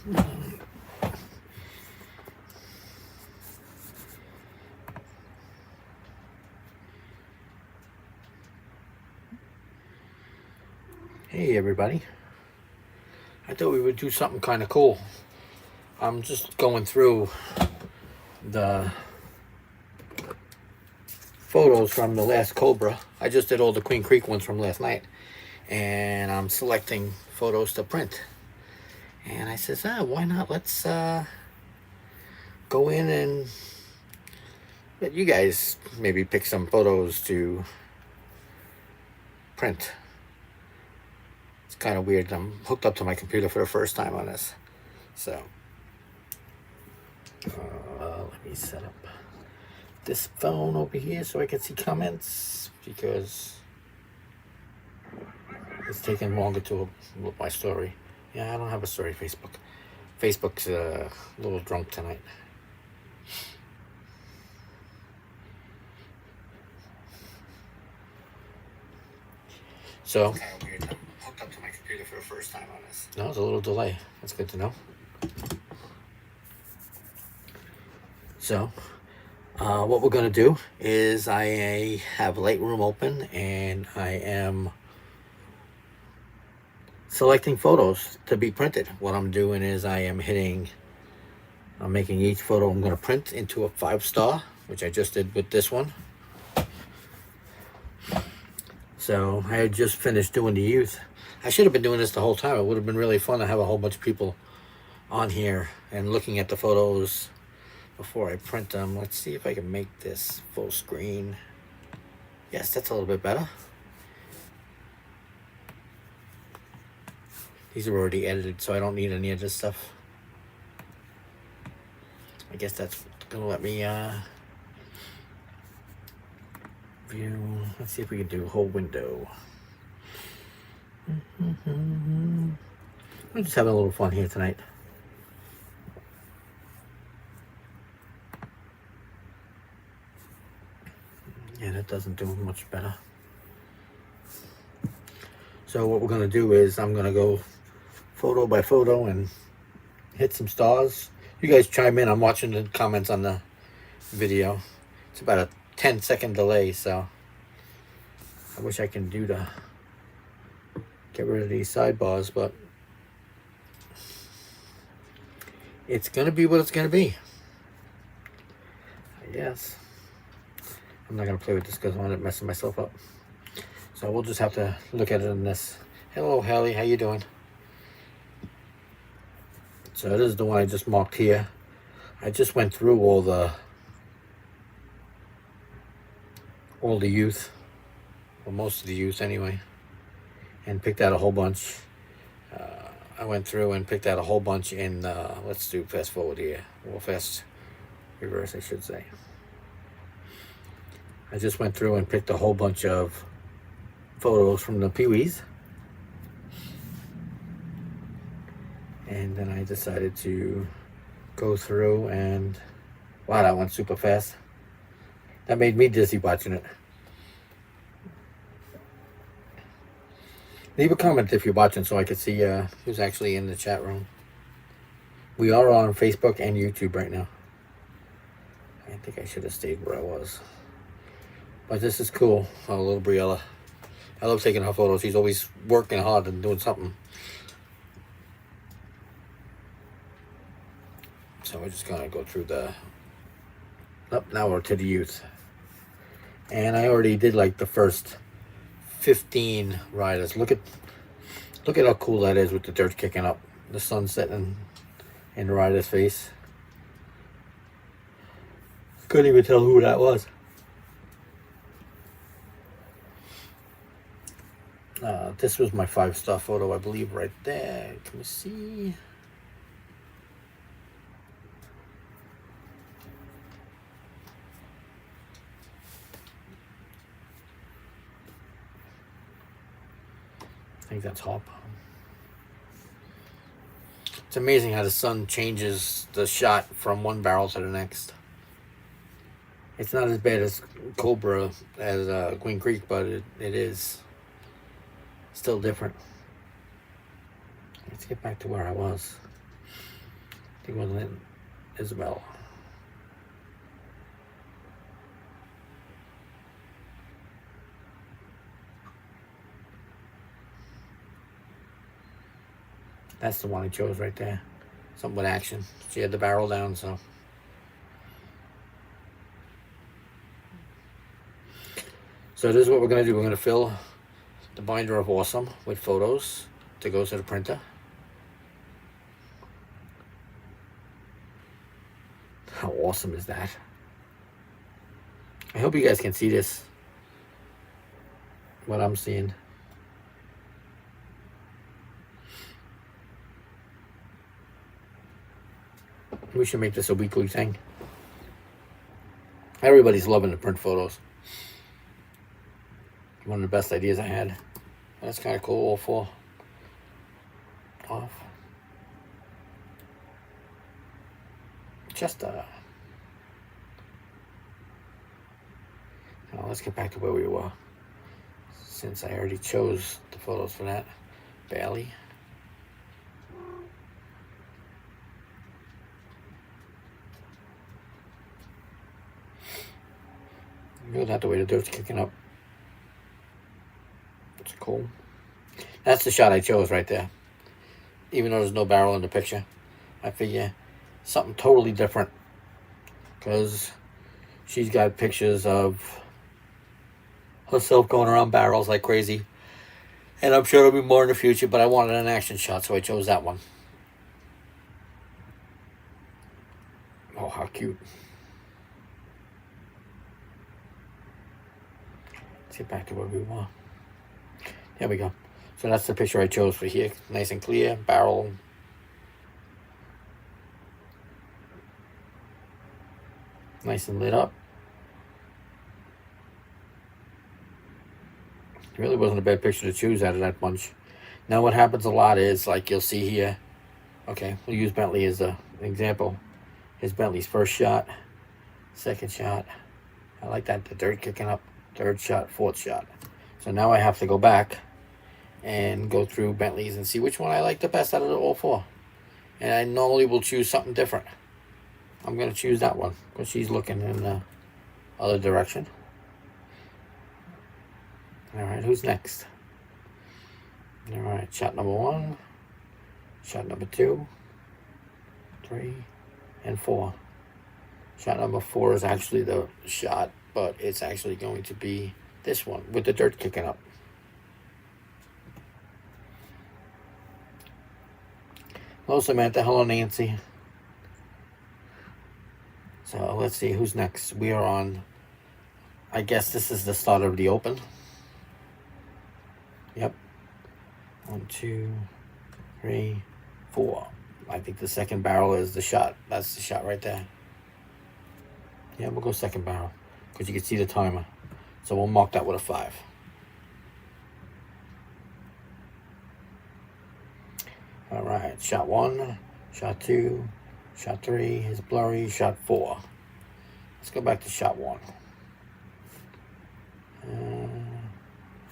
Hey everybody, I thought we would do something kind of cool. I'm just going through the photos from the last Cobra. I just did all the Queen Creek ones from last night, and I'm selecting photos to print. And I says, why not? Let's go in and let you guys maybe pick some photos to print. It's kind of weird. I'm hooked up to my computer for the first time on this. So, let me set up this phone over here so I can see comments, because it's taking longer to look my story. Yeah, I don't have a story Facebook. Facebook's a little drunk tonight. So, kind of weird. I'm hooked up to my computer for the first time on this. No, it's a little delay. That's good to know. So, what we're going to do is I have Lightroom open and I am selecting photos to be printed. What I'm doing is I'm making each photo I'm going to print into a 5-star, which I just did with this one. So I had just finished doing the youth. I should have been doing this the whole time. It would have been really fun to have a whole bunch of people on here and looking at the photos before I print them. Let's see if I can make this full screen. Yes, that's a little bit better. These are already edited, so I don't need any of this stuff. I guess that's gonna let me view. Let's see if we can do a whole window. We're just having a little fun here tonight. Yeah, that doesn't do much better. So what we're gonna do is I'm gonna go photo by photo and hit some stars. You guys chime in. I'm watching the comments on the video. It's about a 10-second delay, so I wish I can do to get rid of these sidebars, but it's gonna be what it's gonna be, I guess. I'm not gonna play with this because I want it messing myself up. So we'll just have to look at it in this. Hello, Hallie, how you doing? So this is the one I just marked here. I just went through all the youth, or most of the youth anyway, and picked out a whole bunch. I went through and picked out a whole bunch in, let's do fast forward here, or fast reverse I should say. I just went through and picked a whole bunch of photos from the Pee-wees. And then I decided to go through and, wow, that went super fast. That made me dizzy watching it. Leave a comment if you're watching so I can see who's actually in the chat room. We are on Facebook and YouTube right now. I think I should have stayed where I was. But this is cool. Oh, little Briella. I love taking her photos. She's always working hard and doing something. So we're just gonna go through the, now we're to the youth. And I already did like the first 15 riders. Look at how cool that is with the dirt kicking up, the sun setting in the rider's face. Couldn't even tell who that was. This was my 5-star photo, I believe, right there. Can we see? I think that's Hop. It's amazing how the sun changes the shot from one barrel to the next. It's not as bad as Cobra, as Queen Creek, but it is still different. Let's get back to where I was. I think it was Lynn Isabel. That's the one I chose right there. Something with action. She had the barrel down, so. So this is what we're going to do. We're going to fill the binder of Awesome with photos to go to the printer. How awesome is that? I hope you guys can see this. What I'm seeing. We should make this a weekly thing. Everybody's loving the print photos. One of the best ideas I had. That's kind of cool, all four off. Just now let's get back to where we were, since I already chose the photos for that. Bailey. You'll have to wait, the dirt's kicking up. It's cool. That's the shot I chose right there. Even though there's no barrel in the picture, I figure something totally different, because she's got pictures of herself going around barrels like crazy, and I'm sure there'll be more in the future, but I wanted an action shot, so I chose that one. Oh, how cute. Let's get back to where we were. There we go. So that's the picture I chose for here. Nice and clear, barrel. Nice and lit up. It really wasn't a bad picture to choose out of that bunch. Now what happens a lot is, like you'll see here, okay, we'll use Bentley as an example. Here's Bentley's first shot, second shot. I like that, the dirt kicking up, third shot, fourth shot. So now I have to go back and go through Bentley's and see which one I like the best out of all four. And I normally will choose something different. I'm going to choose that one because she's looking in the other direction. All right, who's next? All right, shot number 1, shot number 2, 3, and 4. Shot number 4 is actually the shot, but it's actually going to be this one with the dirt kicking up. Hello, Samantha. Hello, Nancy. So let's see who's next. We are on, I guess this is the start of the open. Yep. 1, 2, 3, 4. I think the second barrel is the shot. That's the shot right there. Yeah, we'll go second barrel because you can see the timer. So we'll mark that with a 5. All right, shot 1, shot 2, shot 3 is blurry, shot 4. Let's go back to shot 1.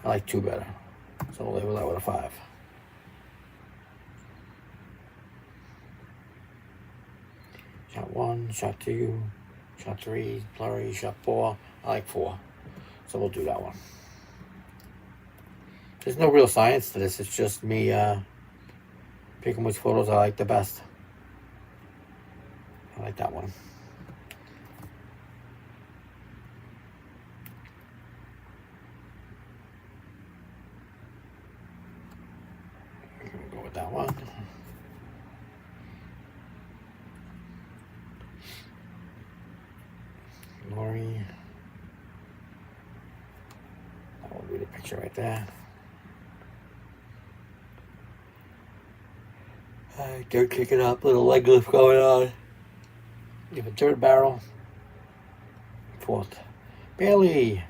I like 2 better, so we'll label that with a 5. Shot 1, shot 2, shot 3, blurry, shot 4. I like 4, so we'll do that one. There's no real science to this, it's just me picking which photos I like the best. I like that one. We'll go with that one. Lori. That will be the picture right there. Dirt kicking up, little leg lift going on. You have a third barrel. 4th. Bailey.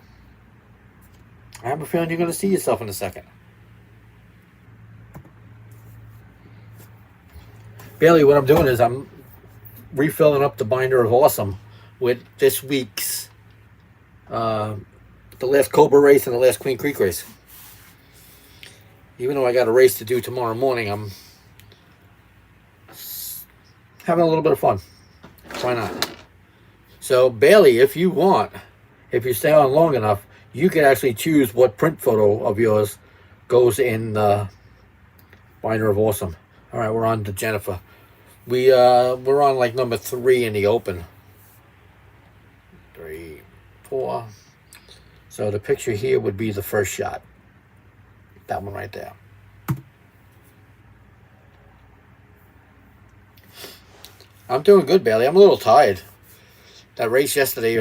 I have a feeling you're going to see yourself in a second. Bailey, what I'm doing is I'm refilling up the binder of Awesome with this week's the last Cobra race and the last Queen Creek race. Even though I got a race to do tomorrow morning, I'm having a little bit of fun. Why not? So Bailey, if you want, if you stay on long enough, you can actually choose what print photo of yours goes in the Binder of Awesome. All right, we're on to Jennifer. We're on like number 3 in the open. 3, 4. So the picture here would be the first shot. That one right there. I'm doing good, Bailey. I'm a little tired. That race yesterday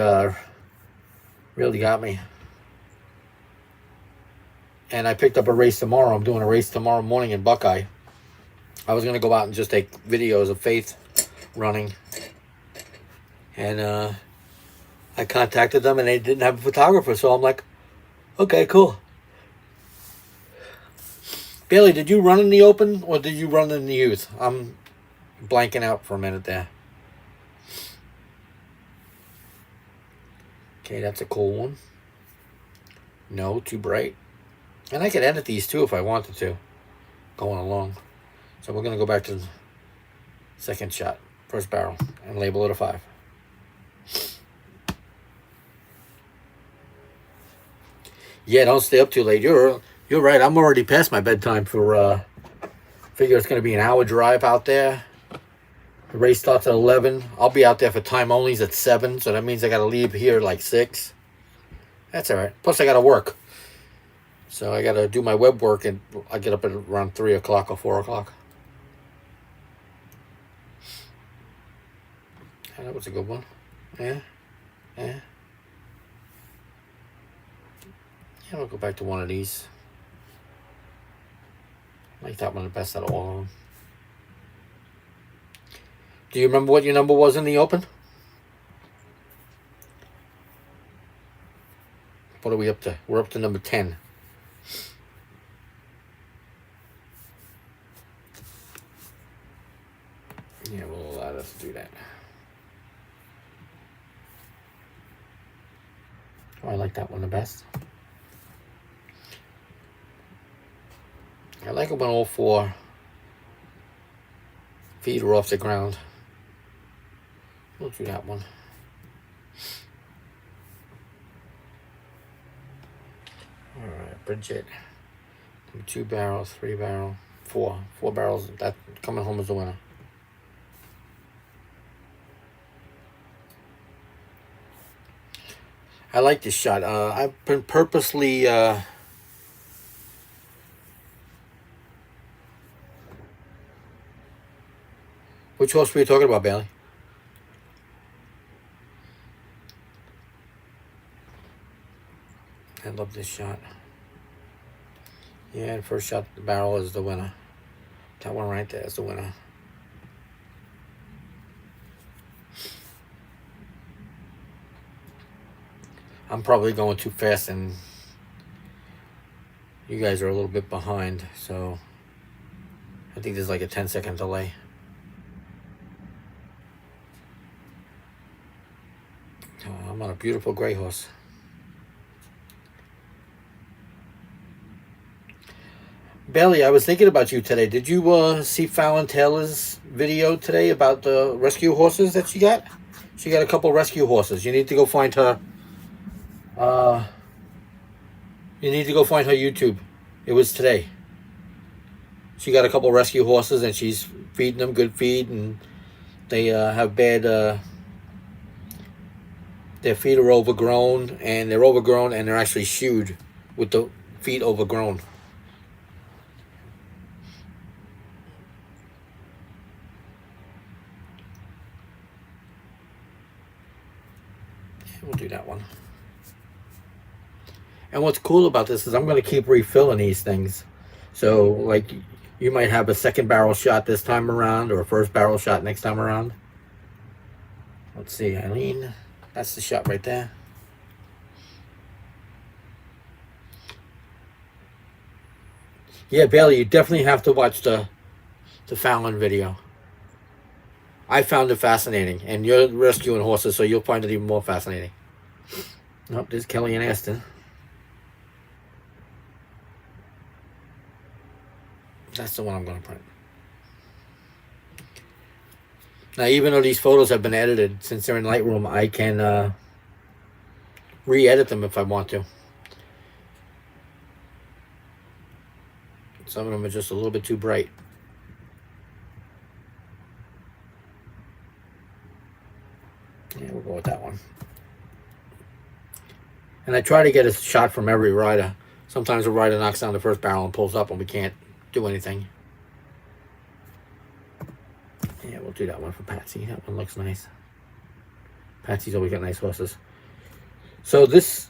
really got me. And I picked up a race tomorrow. I'm doing a race tomorrow morning in Buckeye. I was going to go out and just take videos of Faith running. And I contacted them and they didn't have a photographer. So I'm like, okay, cool. Bailey, did you run in the open or did you run in the youth? I'm blanking out for a minute there. Okay, that's a cool one. No, too bright. And I could edit these too if I wanted to, going along. So we're going to go back to the second shot, first barrel, and label it a 5. Yeah, don't stay up too late. You're right. I'm already past my bedtime for, figure it's going to be an hour drive out there. The race starts at 11. I'll be out there for time onlys at 7, so that means I got to leave here like 6. That's all right. Plus, I got to work. So I got to do my web work, and I get up at around 3 o'clock or 4 o'clock. Yeah, that was a good one. Yeah. Yeah, we'll go back to one of these. I like that one the best out of all of them. Do you remember what your number was in the open? What are we up to? We're up to number 10. Yeah, we'll allow us to do that. Oh, I like that one the best. I like it when all 4 feet are off the ground. We'll do that one. Alright, Bridget. 2 barrels, 3 barrel, 4. 4 barrels. That coming home as the winner. I like this shot. I've been purposely which horse were you talking about, Bailey? I love this shot. Yeah, first shot, the barrel is the winner. That one right there is the winner. I'm probably going too fast and you guys are a little bit behind, so I think there's like a 10-second delay. I'm on a beautiful gray horse. Bailey, I was thinking about you today. Did you see Fallon Taylor's video today about the rescue horses that she got? She got a couple rescue horses. You need to go find her. You need to go find her YouTube. It was today. She got a couple rescue horses and she's feeding them good feed, and they have bad. Their feet are overgrown, and they're actually shoed with the feet overgrown. We'll do that one. And what's cool about this is I'm going to keep refilling these things. So, like, you might have a second barrel shot this time around or a first barrel shot next time around. Let's see, Eileen. That's the shot right there. Yeah, Bailey, you definitely have to watch the Fallon video. I found it fascinating, and you're rescuing horses, so you'll find it even more fascinating. Nope, there's Kelly and Aston. That's the one I'm going to print. Now, even though these photos have been edited, since they're in Lightroom, I can re-edit them if I want to. Some of them are just a little bit too bright. Yeah, we'll go with that one. And I try to get a shot from every rider. Sometimes a rider knocks down the first barrel and pulls up and we can't do anything. Yeah, we'll do that one for Patsy. That one looks nice. Patsy's always got nice horses. So this,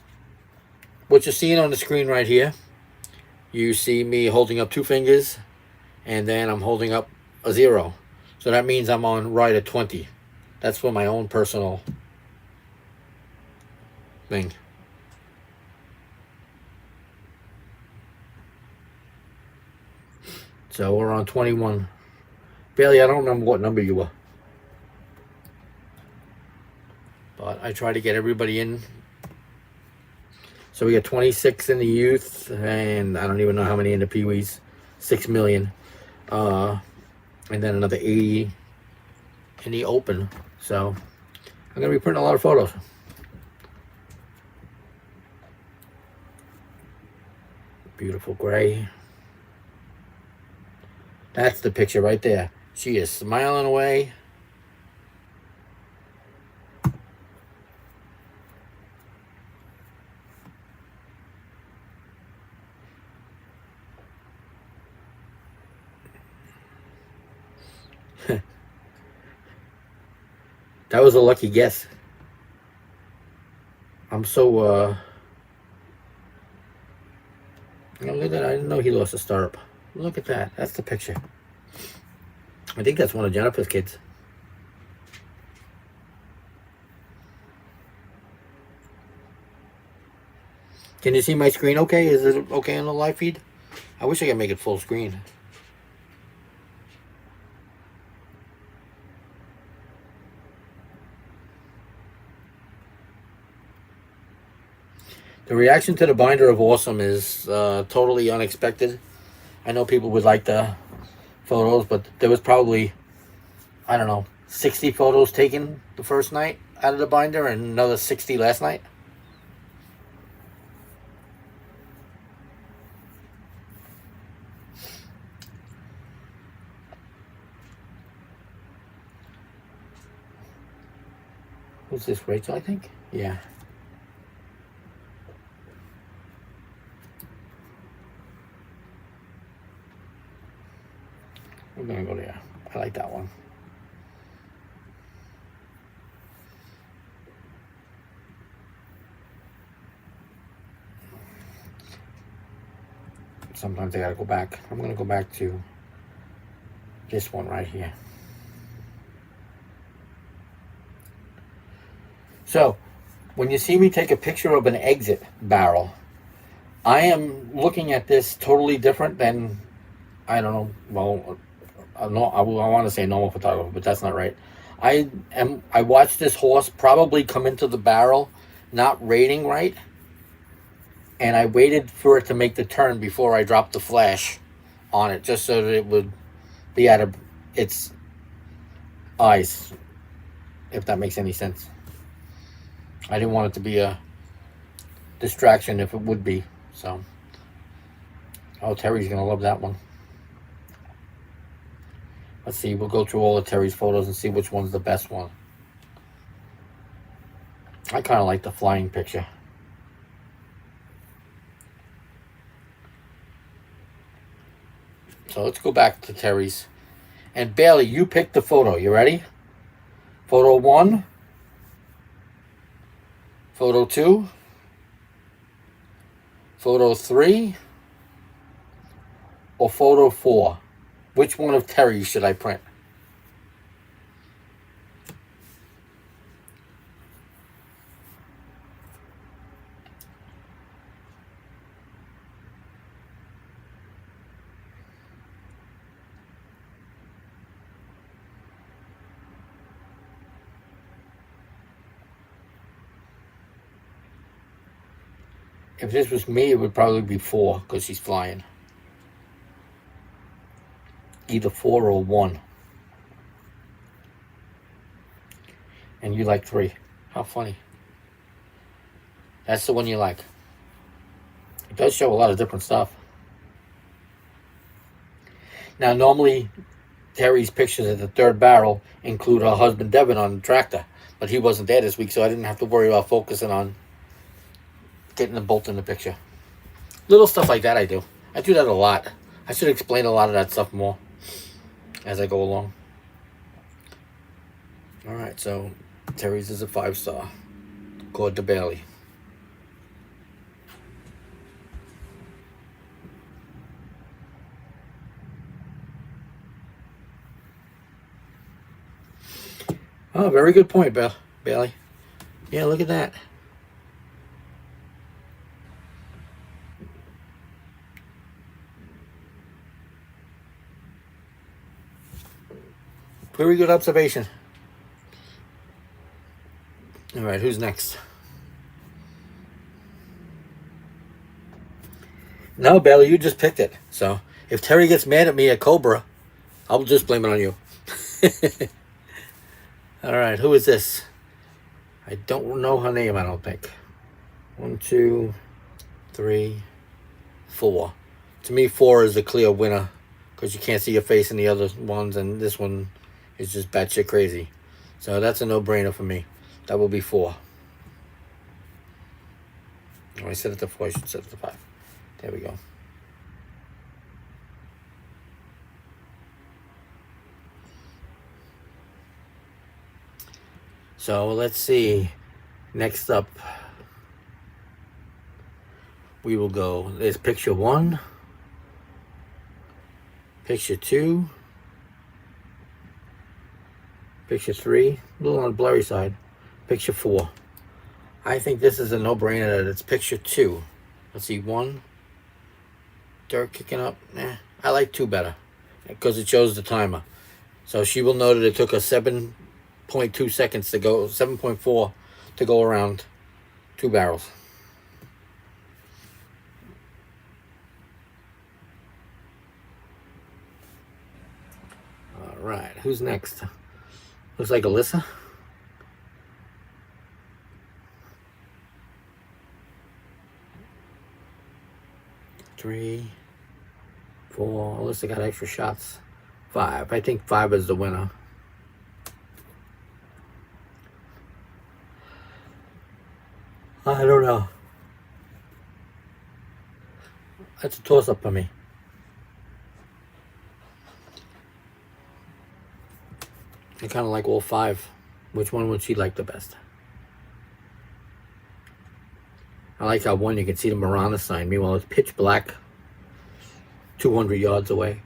what you're seeing on the screen right here, you see me holding up 2 fingers, and then I'm holding up a 0. So that means I'm on rider 20. That's for my own personal thing. So we're on 21. Bailey, I don't remember what number you were. But I try to get everybody in. So we got 26 in the youth, and I don't even know how many in the Pee-wees. 6 million. And then another 80 in the open. So I'm going to be printing a lot of photos. Beautiful gray. That's the picture right there. She is smiling away. That was a lucky guess. I'm so, look at that. I didn't know he lost a stirrup. Look at that. That's the picture. I think that's one of Jennifer's kids. Can you see my screen okay? Is it okay on the live feed? I wish I could make it full screen. The reaction to the binder of Awesome is totally unexpected. I know people would like the photos, but there was probably, I don't know, 60 photos taken the first night out of the binder and another 60 last night. Who's this, Rachel, I think? Yeah. We're gonna go there. I like that one. Sometimes I gotta go back. I'm gonna go back to this one right here. So, when you see me take a picture of an exit barrel, I am looking at this totally different than, I don't know, well, I want to say normal photographer, but that's not right. I watched this horse probably come into the barrel not rating right, and I waited for it to make the turn before I dropped the flash on it, just so that it would be out of its eyes, if that makes any sense. I didn't want it to be a distraction if it would be. So, oh, Terry's gonna love that one. Let's see, we'll go through all of Terry's photos and see which one's the best one. I kind of like the flying picture. So let's go back to Terry's. And Bailey, you picked the photo. You ready? Photo 1. Photo 2. Photo 3. Or photo 4. Which one of Terry's should I print? If this was me, it would probably be 4 because she's flying. Either 4 or 1. and you like 3. How funny. That's the one you like. It does show a lot of different stuff. Now, normally, Terry's pictures of the 3rd barrel include her husband Devin on the tractor, but he wasn't there this week, so I didn't have to worry about focusing on getting the bolt in the picture. Little stuff like that I do. I do that a lot. I should explain a lot of that stuff more as I go along. Alright, so Terry's is a 5-star. Cord to Bailey. Oh, very good point, Bailey. Yeah, look at that. Very good observation. All right, who's next? No, Bailey, you just picked it. So if Terry gets mad at me at Cobra, I'll just blame it on you. All right, who is this? I don't know her name, I don't think. 1, 2, 3, 4. To me, 4 is the clear winner because you can't see your face in the other ones, and this one is just batshit crazy. So that's a no-brainer for me. That will be 4. Oh, I said it to 4, I should set it to 5. There we go. So let's see. Next up, we will go. There's picture 1, picture 2, picture 3, a little on the blurry side, picture 4. I think this is a no-brainer that it's picture 2. Let's see, 1, dirt kicking up. I like 2 better because it shows the timer. So she will know that it took her 7.2 seconds to go, 7.4 to go around 2 barrels. All right, who's next? Looks like Alyssa. Three, 4. Alyssa got extra shots. 5. I think 5 is the winner. I don't know. That's a toss-up for me. I kind of like all 5. Which one would she like the best? I like how 1 you can see the Marana sign. Meanwhile, it's pitch black 200 yards away.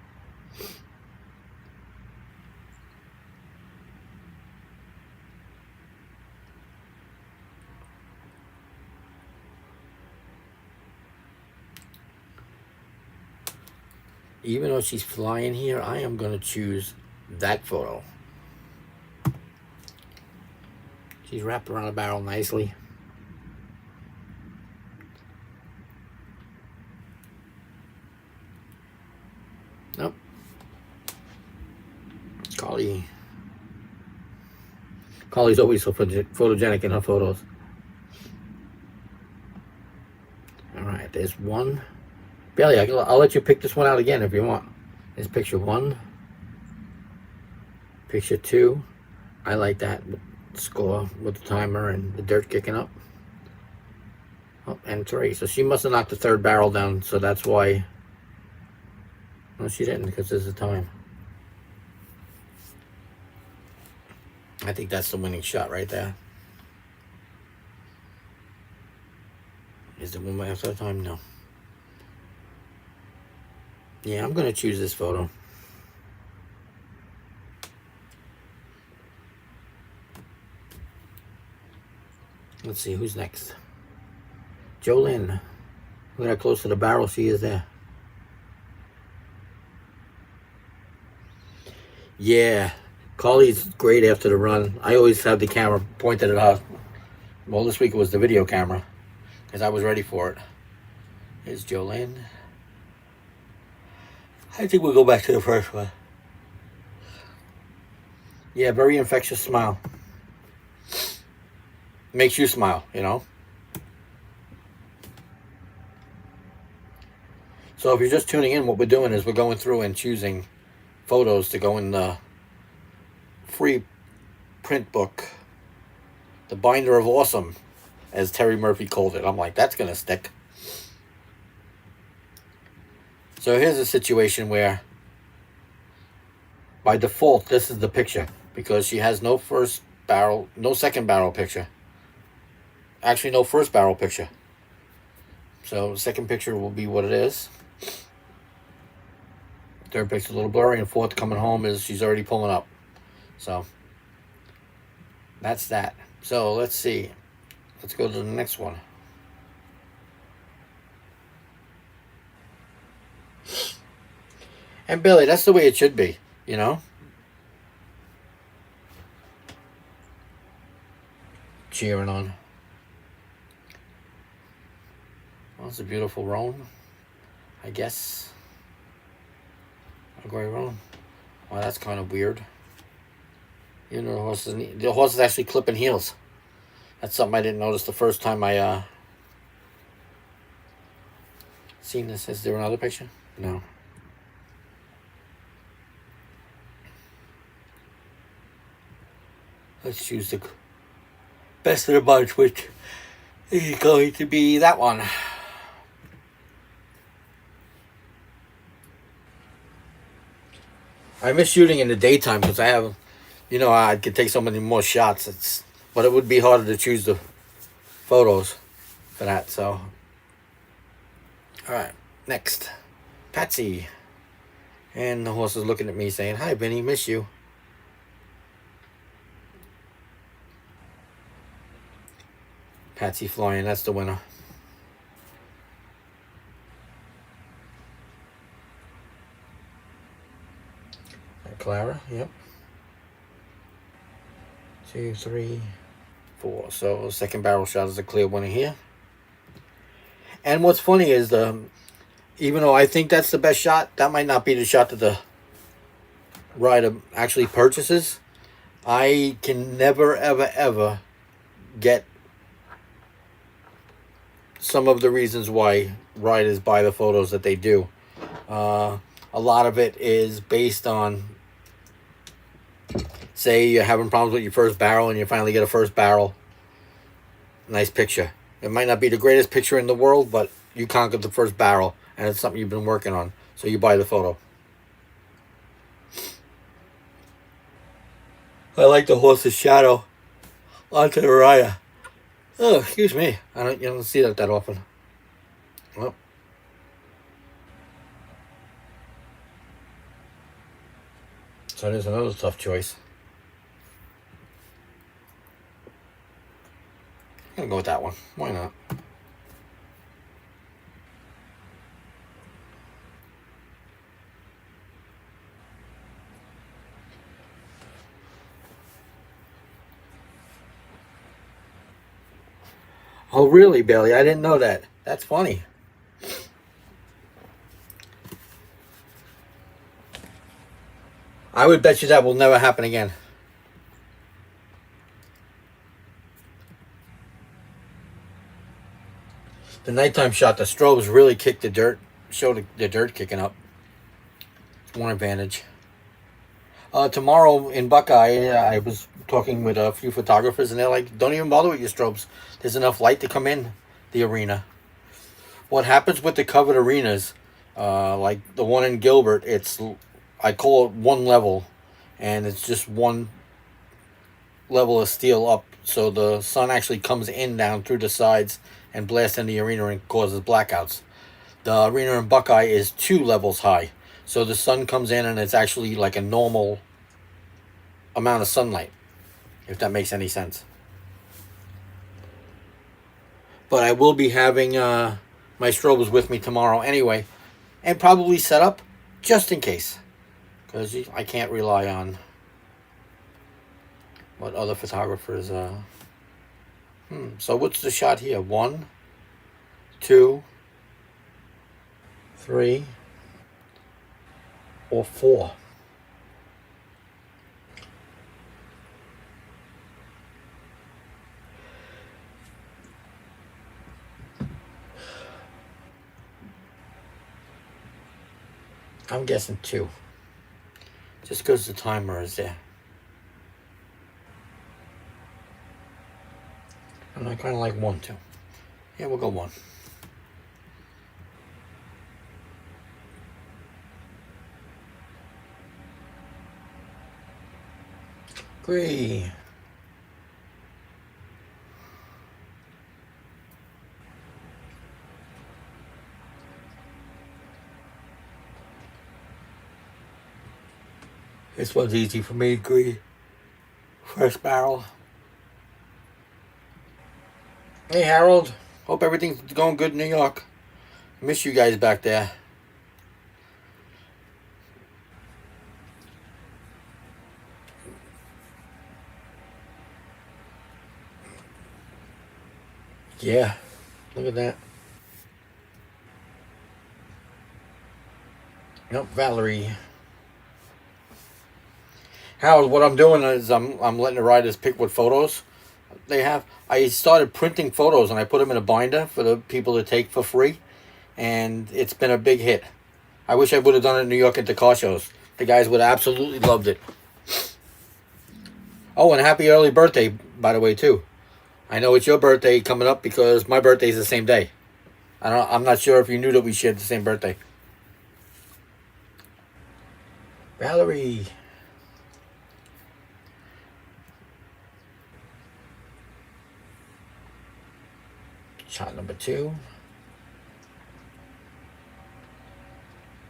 Even though she's flying here, I am going to choose that photo. She's wrapped around the barrel nicely. Nope. Carly's always so photogenic in her photos. All right, there's 1. Bailey, I'll let you pick this one out again if you want. There's picture 1. Picture 2. I like that score with the timer and the dirt kicking up. Oh, and 3. So she must have knocked the 3rd barrel down, so that's why. No, she didn't, because there's a time. I think that's the winning shot right there. Is the one after the time? No. Yeah, I'm going to choose this photo. Let's see, who's next? Jolynn. Look at how close to the barrel she is there. Yeah, Carly's great after the run. I always have the camera pointed at her. Well, this week it was the video camera because I was ready for it. Here's Jolynn. I think we'll go back to the first one. Yeah, very infectious smile. makes you smile, you know. So if you're just tuning in, what we're doing is we're going through and choosing photos to go in the free print book, The Binder of Awesome, as Terry Murphy called it. I'm like, that's going to stick. So here's a situation where, by default, this is the picture, because she has no first barrel, no second barrel picture. Actually, no first barrel picture. So the second picture will be what it is. Third picture's a little blurry, and fourth coming home is she's already pulling up. So that's that. So let's see. Let's go to the next one. And Billy, that's the way it should be, you know? Cheering on. Well, it's a beautiful roan, I guess. A gray roan. Well, that's kind of weird. You know, the horse is actually clipping heels. That's something I didn't notice the first time I seen this. Is there another picture? No. Let's choose the best of the bunch, which is going to be that one. I miss shooting in the daytime because I have, you know, I could take so many more shots. But it would be harder to choose the photos for that. So, all right, next, Patsy, and the horse is looking at me saying, "Hi, Benny, miss you." Patsy flying, that's the winner. Clara, yep. 2, 3, 4. So second barrel shot is a clear winner here. And what's funny is even though I think that's the best shot, that might not be the shot that the rider actually purchases. I can never, ever, ever get some of the reasons why riders buy the photos that they do. A lot of it is based on, say you're having problems with your first barrel and you finally get a first barrel. Nice picture. It might not be the greatest picture in the world, but you conquered the first barrel and it's something you've been working on. So you buy the photo. I like the horse's shadow onto the rider. Oh, excuse me. You don't see that often. Well. So there's another tough choice. I'm gonna go with that one. Why not? Oh, really, Billy? I didn't know that. That's funny. I would bet you that will never happen again. The nighttime shot, the strobes really kicked the dirt, showed the dirt kicking up. It's one advantage. Tomorrow in Buckeye, I was talking with a few photographers, and they're like, don't even bother with your strobes. There's enough light to come in the arena. What happens with the covered arenas, like the one in Gilbert, I call it one level, and it's just one level of steel up, so the sun actually comes in down through the sides and blasts in the arena and causes blackouts. The arena in Buckeye is 2 levels high, so the sun comes in and it's actually like a normal amount of sunlight, if that makes any sense. But I will be having my strobes with me tomorrow anyway, and probably set up just in case, because I can't rely on what other photographers. So what's the shot here? 1, 2, 3, or 4? I'm guessing 2. Just because the timer is there. And I kind of like 1 too. Yeah, we'll go 1. Agree. This one's easy for me. Agree. First barrel. Hey Harold. Hope everything's going good in New York. Miss you guys back there. Yeah, look at that. Nope, Valerie. Howard, what I'm doing is I'm letting the riders pick what photos they have. I started printing photos and I put them in a binder for the people to take for free, and it's been a big hit. I wish I would have done it in New York at the car shows. The guys would have absolutely loved it. Oh, and happy early birthday, by the way, too. I know it's your birthday coming up because my birthday is the same day. I'm not sure if you knew that we shared the same birthday. Valerie. Shot number 2.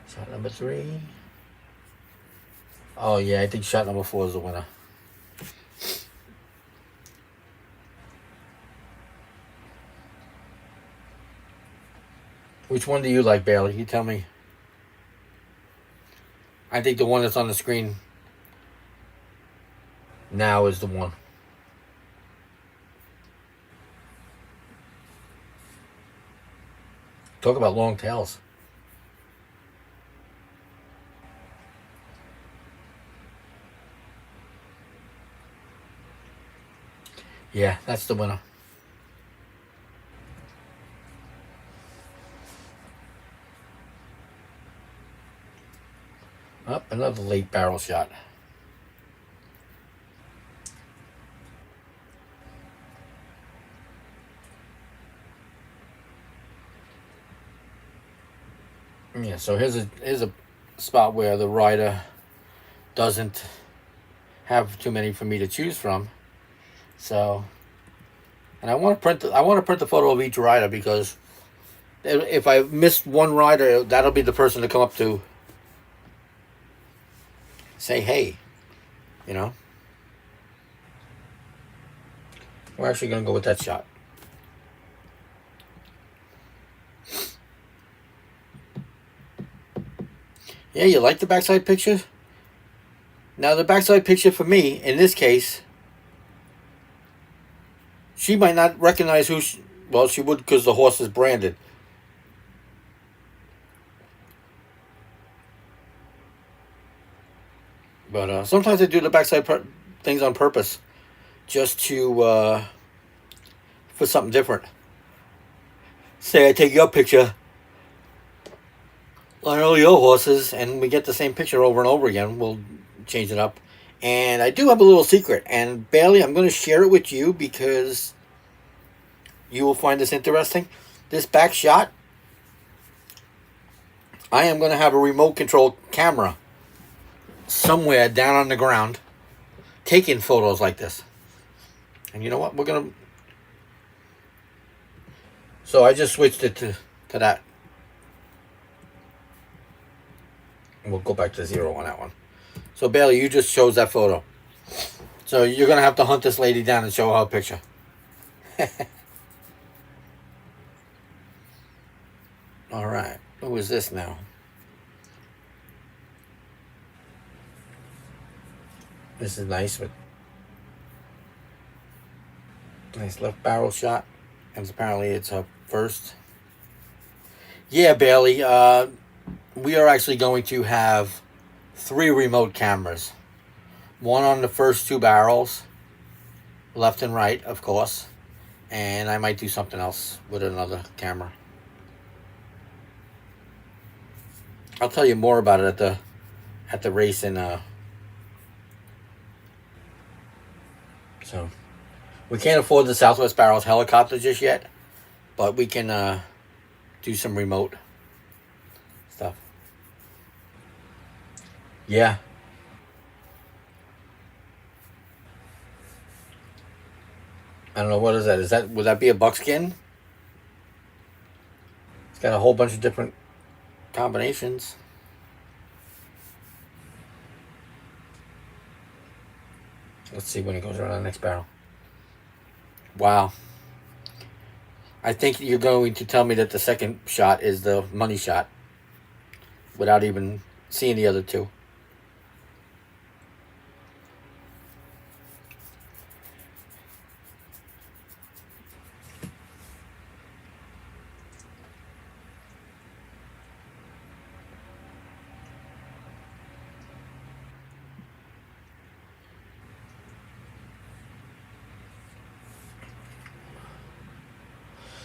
Shot number 3. Oh yeah, I think shot number 4 is the winner. Which one do you like, Bailey? You tell me. I think the one that's on the screen now is the one. Talk about long tails. Yeah, that's the winner. Up, another late barrel shot. Yeah, so here's a spot where the rider doesn't have too many for me to choose from. So, and I want to print the photo of each rider because if I missed one rider, that'll be the person to come up to say hey, you know. We're actually gonna go with that shot. Yeah, you like the backside picture? Now the backside picture for me, in this case, she might not recognize who well, she would because the horse is branded. But sometimes I do the backside things on purpose, just to for something different. Say I take your picture on all your horses, and we get the same picture over and over again. We'll change it up. And I do have a little secret. And Bailey, I'm going to share it with you because you will find this interesting. This back shot, I am going to have a remote control camera somewhere down on the ground taking photos like this. And you know what? We're going to... So I just switched it to that. We'll go back to 0 on that one. So Bailey, you just chose that photo. So you're going to have to hunt this lady down and show her a picture. All right. Who is this now? This is nice, but nice left barrel shot. And apparently it's her first. Yeah, Bailey. We are actually going to have 3 remote cameras. One on the first 2 barrels, left and right, of course. And I might do something else with another camera. I'll tell you more about it at the race in so we can't afford the Southwest Barrels helicopter just yet, but we can do some remote stuff. Yeah. I don't know, what is that? Would that be a buckskin? It's got a whole bunch of different combinations. Let's see when it goes around the next barrel. Wow. I think you're going to tell me that the second shot is the money shot without even seeing the other two.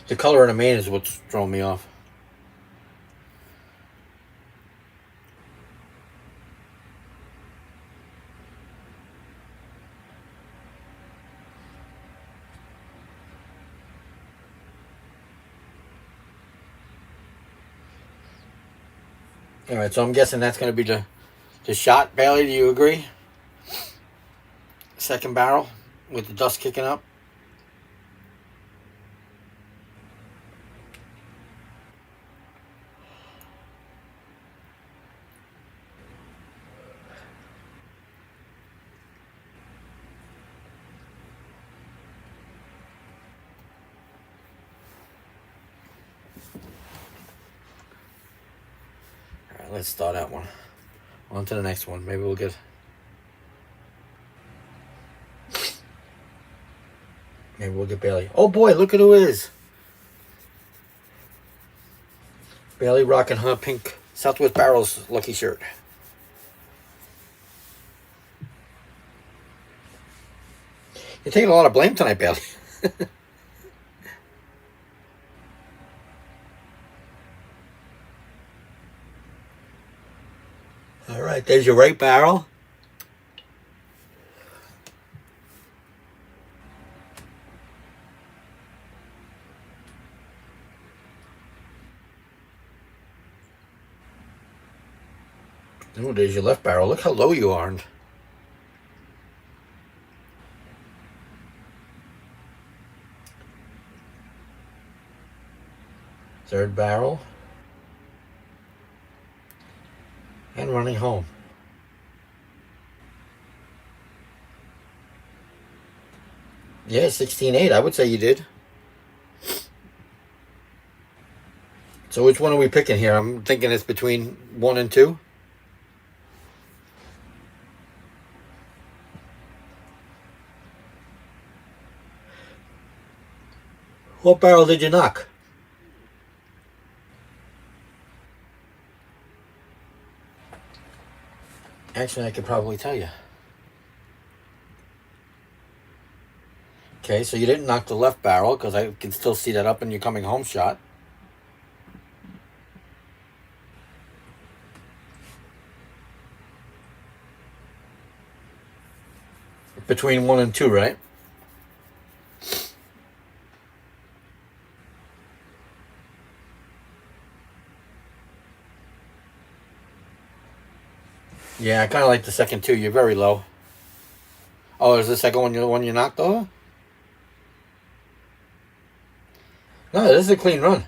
The color in the main is what's throwing me off. All right, so I'm guessing that's going to be the shot. Bailey, do you agree? Second barrel with the dust kicking up. All right, let's start that one. On to the next one. Maybe we'll get. Maybe we'll get Bailey. Oh boy, look at who it is. Bailey rocking her pink Southwest Barrels lucky shirt. You're taking a lot of blame tonight, Bailey. All right, there's your right barrel. Oh, there's your left barrel. Look how low you are. Third barrel. And running home. Yeah, 16.8. I would say you did. So which one are we picking here? I'm thinking it's between 1 and 2. What barrel did you knock? Actually, I could probably tell you. Okay, so you didn't knock the left barrel because I can still see that up in your coming home shot. Between 1 and 2, right? Yeah, I kind of like the second 2. You're very low. Oh, is the second one the one you knocked over? No, this is a clean run.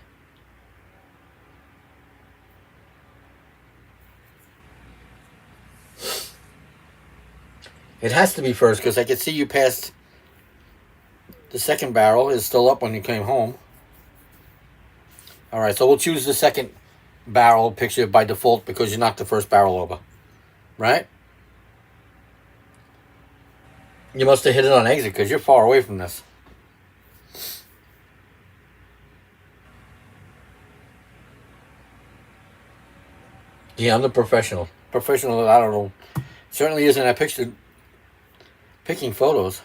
It has to be first because I could see you past the second barrel is still up when you came home. All right, so we'll choose the second barrel picture by default because you knocked the first barrel over, right? You must have hit it on exit because you're far away from this. Yeah, I'm the professional. Professional, I don't know. Certainly isn't that picture picking photos.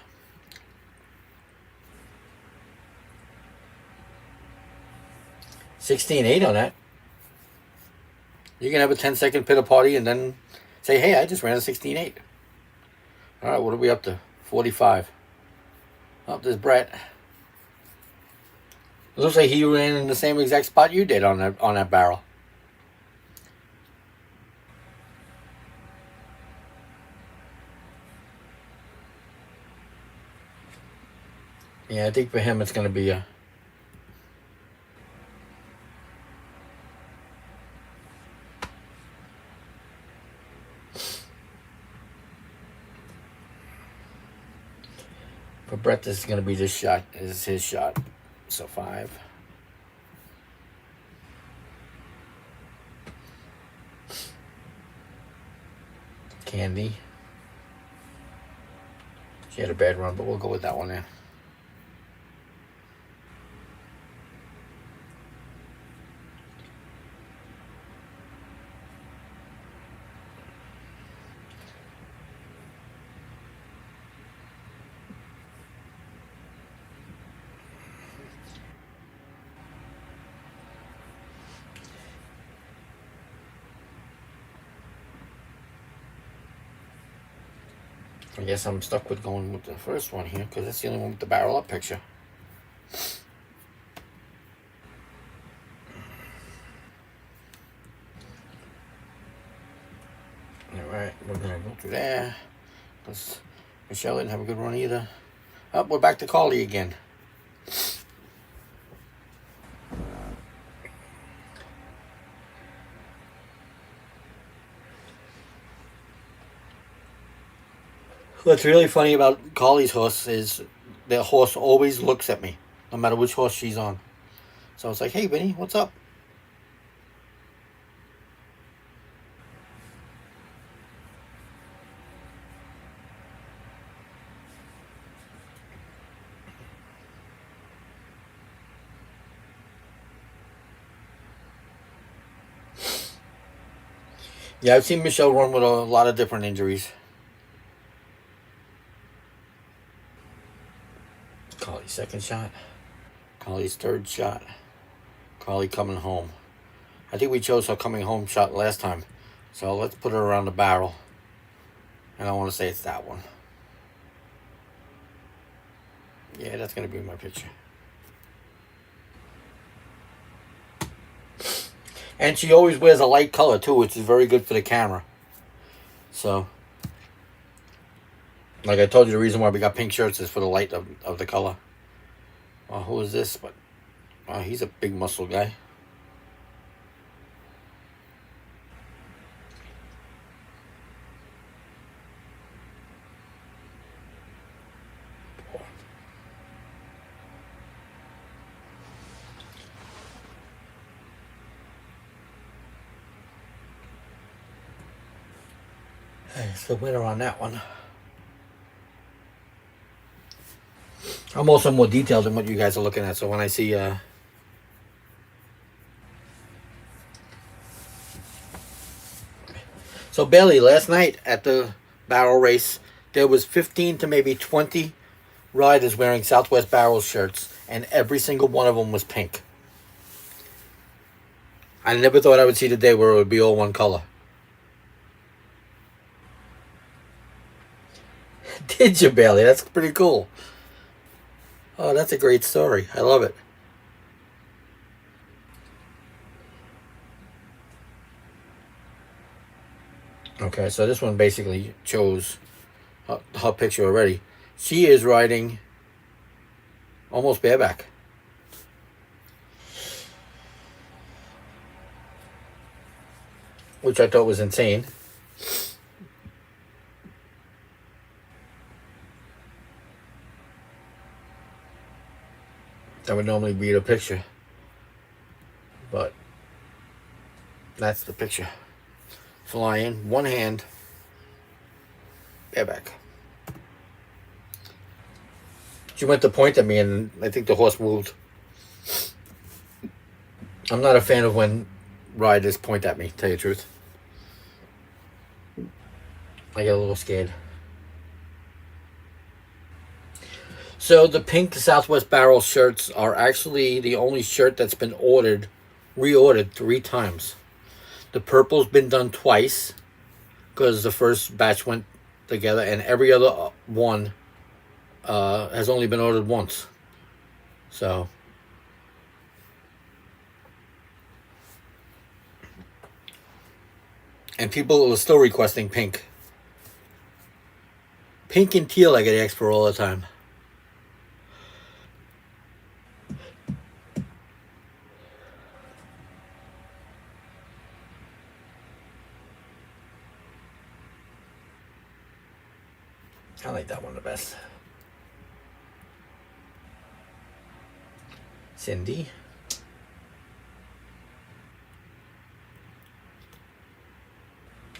$16.8 on that. You can have a 10-second pitter party and then say, hey, I just ran a 16.8. All right, what are we up to? 45. Oh, there's Brett. It looks like he ran in the same exact spot you did on that barrel. Yeah, I think for him it's going to be a... For Brett, this is going to be this shot. This is his shot. So 5. Candy. She had a bad run, but we'll go with that one there. I guess I'm stuck with going with the first one here because that's the only one with the barrel up picture. Alright, we're going to go through there because Michelle didn't have a good run either. Oh, we're back to Carly again. What's really funny about Carly's horse is the horse always looks at me, no matter which horse she's on. So it's like, hey, Vinny, what's up? Yeah, I've seen Michelle run with a lot of different injuries. Carly's second shot. Carly's third shot. Carly coming home. I think we chose her coming home shot last time. So let's put her around the barrel. And I want to say it's that one. Yeah, that's going to be my picture. And she always wears a light color too, which is very good for the camera. So, like I told you, the reason why we got pink shirts is for the light of the color. Oh, who is this? But he's a big muscle guy. It's the winner on that one. I'm also more detailed than what you guys are looking at, so when I see So Bailey, last night at the barrel race, there was 15 to maybe 20 riders wearing Southwest Barrel shirts, and every single one of them was pink. I never thought I would see the day where it would be all one color. Did you, Bailey? That's pretty cool. Oh, that's a great story. I love it. Okay, so this one basically chose her picture already. She is riding almost bareback. Which I thought was insane. That would normally be the picture. But that's the picture. Flying, one hand, bareback. She went to point at me and I think the horse moved. I'm not a fan of when riders point at me, tell you the truth. I get a little scared. So the pink Southwest Barrel shirts are actually the only shirt that's been reordered 3 times. The purple's been done twice because the first batch went together, and every other one has only been ordered once. So, and people are still requesting pink. Pink and teal I get asked for all the time. I like that one the best. Cindy.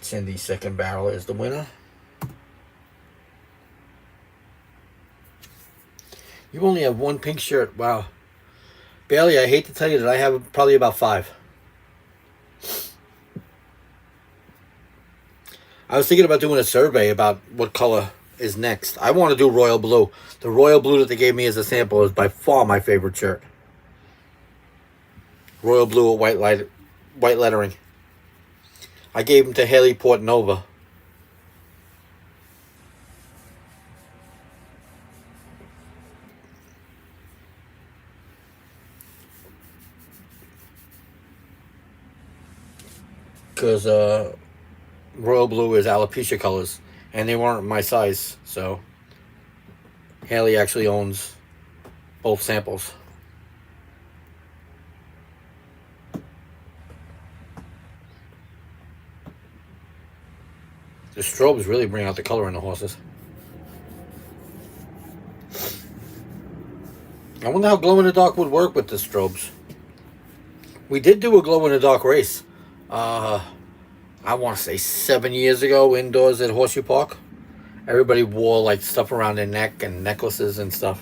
Cindy's second barrel is the winner. You only have one pink shirt. Wow. Bailey, I hate to tell you that I have probably about 5. I was thinking about doing a survey about what color is next. I want to do royal blue. The royal blue that they gave me as a sample is by far my favorite shirt. Royal blue with white lettering. I gave them to Haley Portnova. Because royal blue is alopecia colors, and they weren't my size, so Haley actually owns both samples. The strobes really bring out the color in the horses. I wonder how glow-in-the-dark would work with the strobes. We did do a glow-in-the-dark race. I want to say 7 years ago, indoors at Horseshoe Park. Everybody wore like stuff around their neck and necklaces and stuff.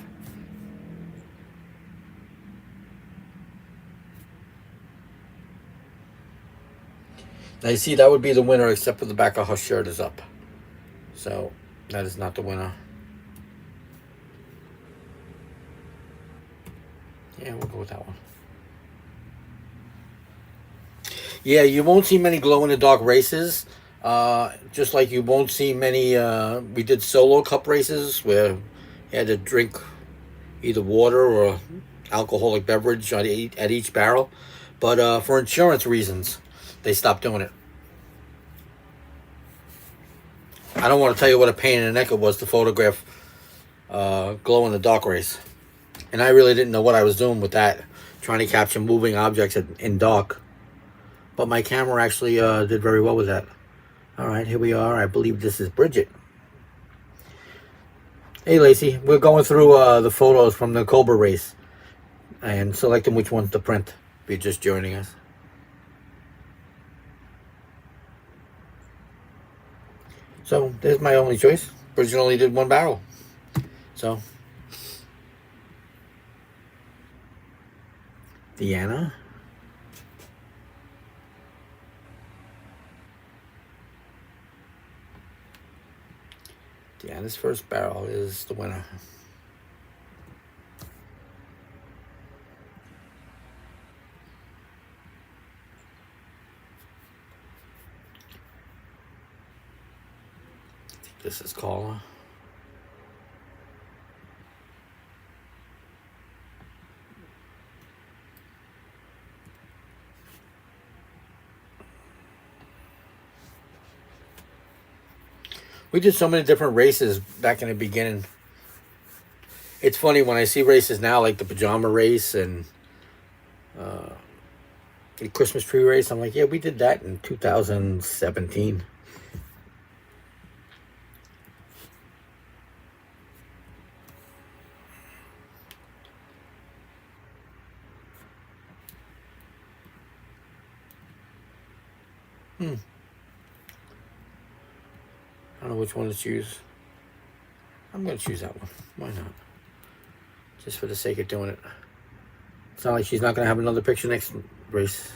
Now you see, that would be the winner, except for the back of her shirt is up. So that is not the winner. Yeah, we'll go with that one. Yeah, you won't see many glow-in-the-dark races. Just like you won't see many, we did solo cup races where you had to drink either water or alcoholic beverage at each barrel. But for insurance reasons, they stopped doing it. I don't want to tell you what a pain in the neck it was to photograph glow-in-the-dark race. And I really didn't know what I was doing with that, trying to capture moving objects in dark. But my camera actually did very well with that. All right, here we are. I believe this is Bridget. Hey, Lacey. We're going through the photos from the Cobra race and selecting which ones to print. If you're just joining us. So, there's my only choice. Bridget only did 1 barrel. So, Deanna. Deanna's first barrel is the winner. I think this is Carla. We did so many different races back in the beginning. It's funny when I see races now, like the pajama race and the Christmas tree race. I'm like, yeah, we did that in 2017. I don't know which one to choose. I'm going to choose that one. Why not? Just for the sake of doing it. It's not like she's not going to have another picture next race.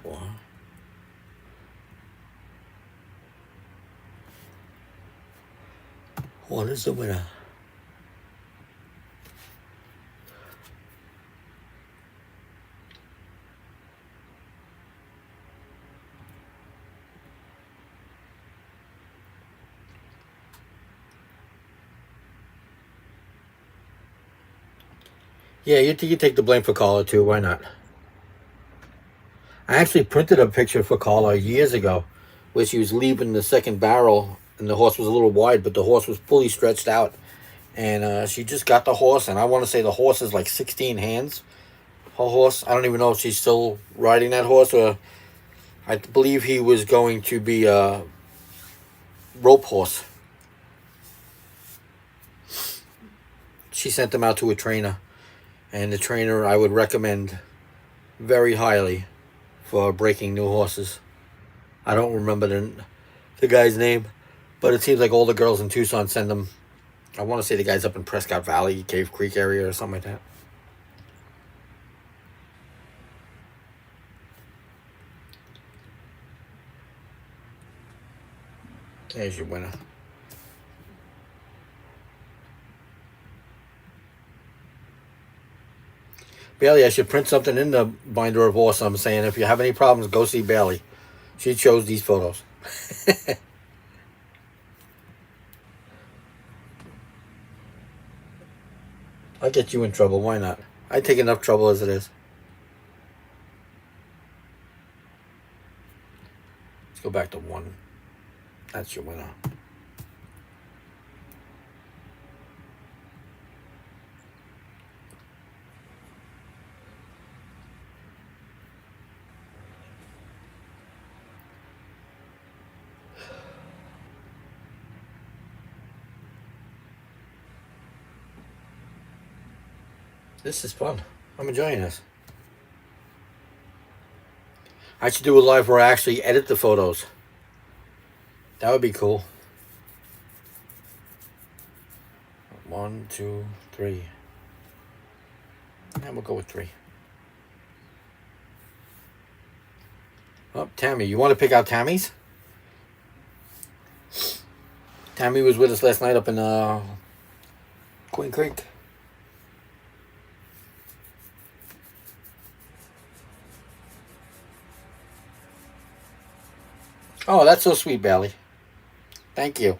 4. What is the winner? Yeah, you take the blame for Carla too. Why not? I actually printed a picture for Carla years ago where she was leaving the second barrel and the horse was a little wide, but the horse was fully stretched out. And she just got the horse, and I want to say the horse is like 16 hands. Her horse, I don't even know if she's still riding that horse, or I believe he was going to be a rope horse. She sent him out to a trainer, and the trainer I would recommend very highly for breaking new horses. I don't remember the guy's name, but it seems like all the girls in Tucson send them. I want to say the guy's up in Prescott Valley, Cave Creek area, or something like that. There's your winner. Bailey, I should print something in the binder of awesome saying if you have any problems, go see Bailey. She chose these photos. I'll get you in trouble. Why not? I take enough trouble as it is. Let's go back to 1. That's your winner. This is fun. I'm enjoying this. I should do a live where I actually edit the photos. That would be cool. 1, 2, 3. And we'll go with 3. Oh, Tammy. You want to pick out Tammy's? Tammy was with us last night up in Queen Creek. Oh, that's so sweet, Bailey. Thank you.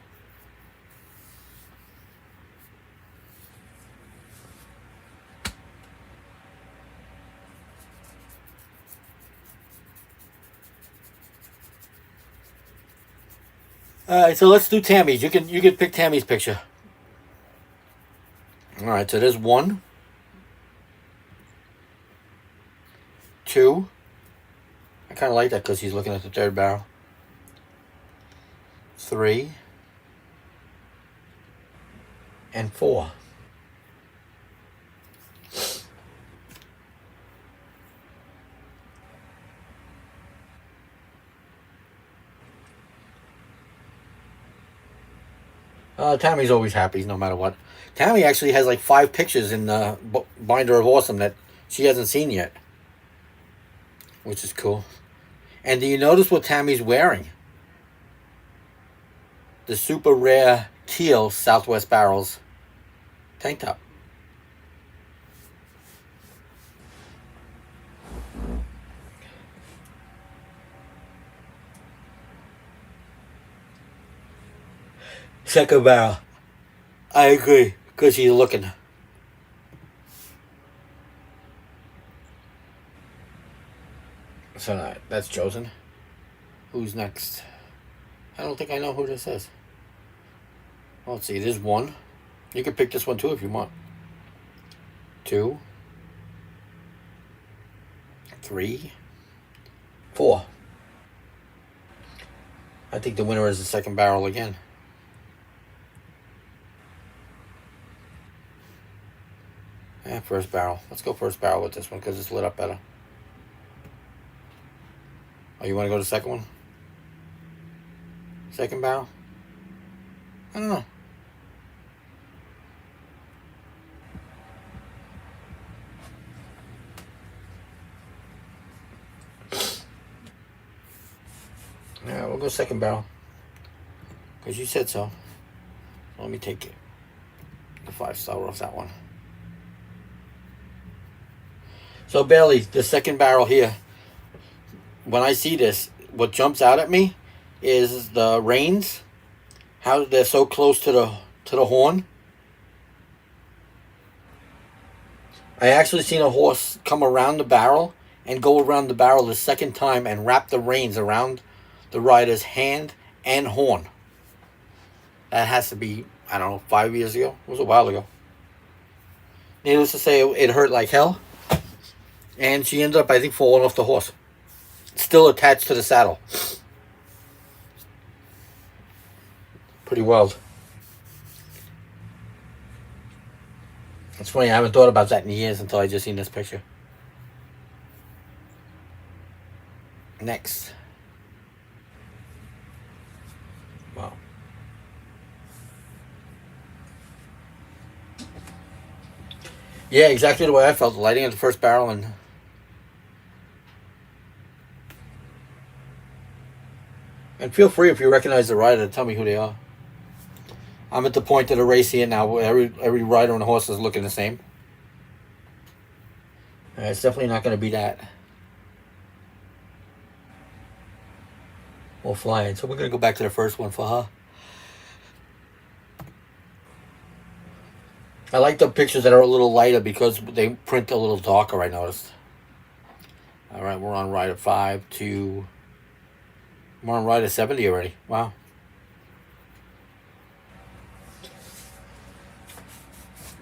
All right, so let's do Tammy's. You can pick Tammy's picture. All right, so there's 1, 2. I kind of like that because he's looking at the third barrel. 3 and 4. Tammy's always happy, no matter what. Tammy actually has like 5 pictures in the binder of awesome that she hasn't seen yet, which is cool. And do you notice what Tammy's wearing? The super rare teal Southwest Barrels tank top. Second barrel. I agree, because she's looking. So that's chosen. Who's next? I don't think I know who this is. Well, let's see, there's 1. You can pick this one too if you want. 2, 3, 4. I think the winner is the second barrel again. First barrel. Let's go first barrel with this one because it's lit up better. Oh, you want to go to the second one? Second barrel? I don't know. I'll go second barrel. Because you said so. Let me take it. The 5-star off that one. So Bailey, the second barrel here. When I see this, what jumps out at me is the reins. How they're so close to the horn. I actually seen a horse come around the barrel and go around the barrel the second time and wrap the reins around the rider's hand and horn. That has to be, I don't know, 5 years ago. It was a while ago. Needless to say, it hurt like hell. And she ended up, I think, falling off the horse. Still attached to the saddle. Pretty wild. It's funny, I haven't thought about that in years until I just seen this picture. Next. Wow. Yeah, exactly the way I felt. Lighting at the first barrel and feel free if you recognize the rider to tell me who they are. I'm at the point of the race here now where every rider and horse is looking the same. It's definitely not going to be that. Or flying. So we're going to go back to the first one for her. I like the pictures that are a little lighter because they print a little darker, I noticed. Alright, we're on rider 5 to... We're on rider 70 already. Wow.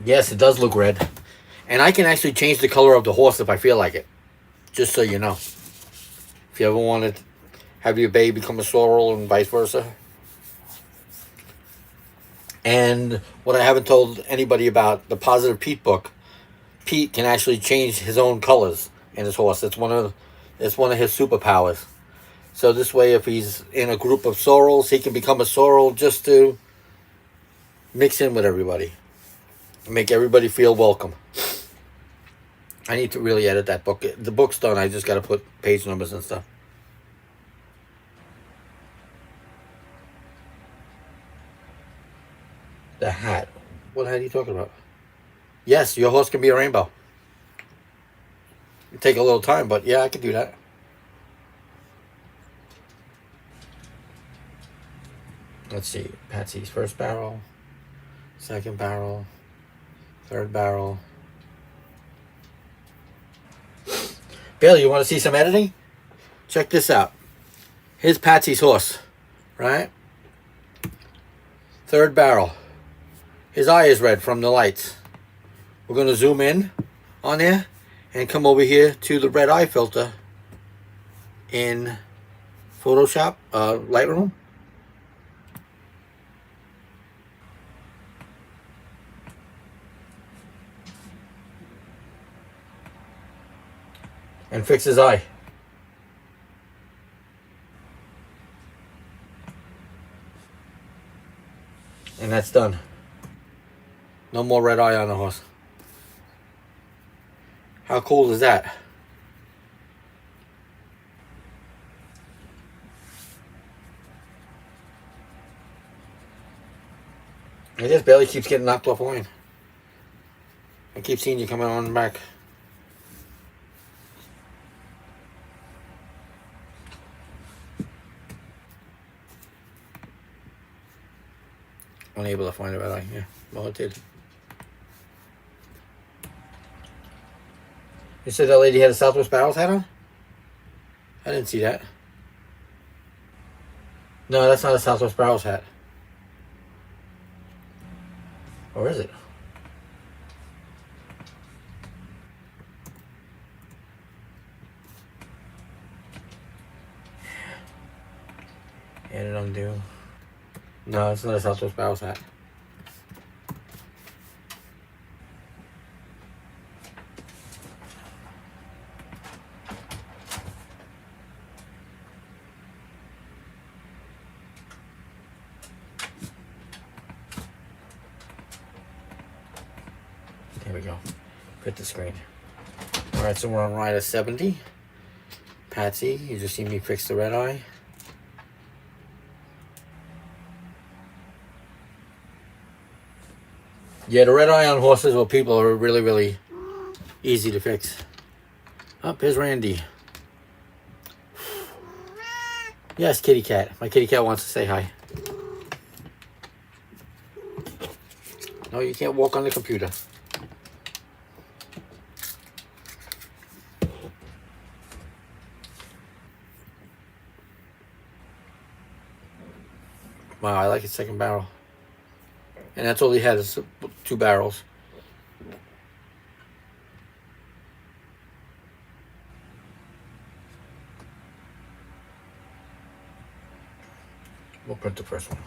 Yes, it does look red. And I can actually change the color of the horse if I feel like it. Just so you know. If you ever want to have your baby become a sorrel and vice versa. And what I haven't told anybody about, the Positive Pete book, Pete can actually change his own colors in his horse. It's one of his superpowers. So this way, if he's in a group of sorrels, he can become a sorrel just to mix in with everybody. Make everybody feel welcome. I need to really edit that book. The book's done. I just got to put page numbers and stuff. The hat. What hat are you talking about? Yes, your horse can be a rainbow. It'll take a little time, but yeah, I can do that. Let's see. Patsy's first barrel. Second barrel. Third barrel. Bailey, you want to see some editing? Check this out. Here's Patsy's horse, right? Third barrel. His eye is red from the lights. We're going to zoom in on there and come over here to the red eye filter in Photoshop, Lightroom. And fix his eye. And that's done. No more red eye on the horse. How cool is that? It just barely keeps getting knocked off line. I keep seeing you coming on back. Unable to find a red eye. Yeah, well, it did. You said that lady had a Southwest Barrels hat on? I didn't see that. No, that's not a Southwest Barrels hat. Or is it? Edit undo. No, it's not a Southwest Barrels hat. There we go. Fit the screen. Alright, so we're on rider 70. Patsy, you just see me fix the red eye. Yeah, the red eye on horses or people are really, really easy to fix. Up, here's Randy. Yes, kitty cat. My kitty cat wants to say hi. No, you can't walk on the computer. Wow, I like his second barrel. And that's all he had is 2 barrels. We'll print the first one.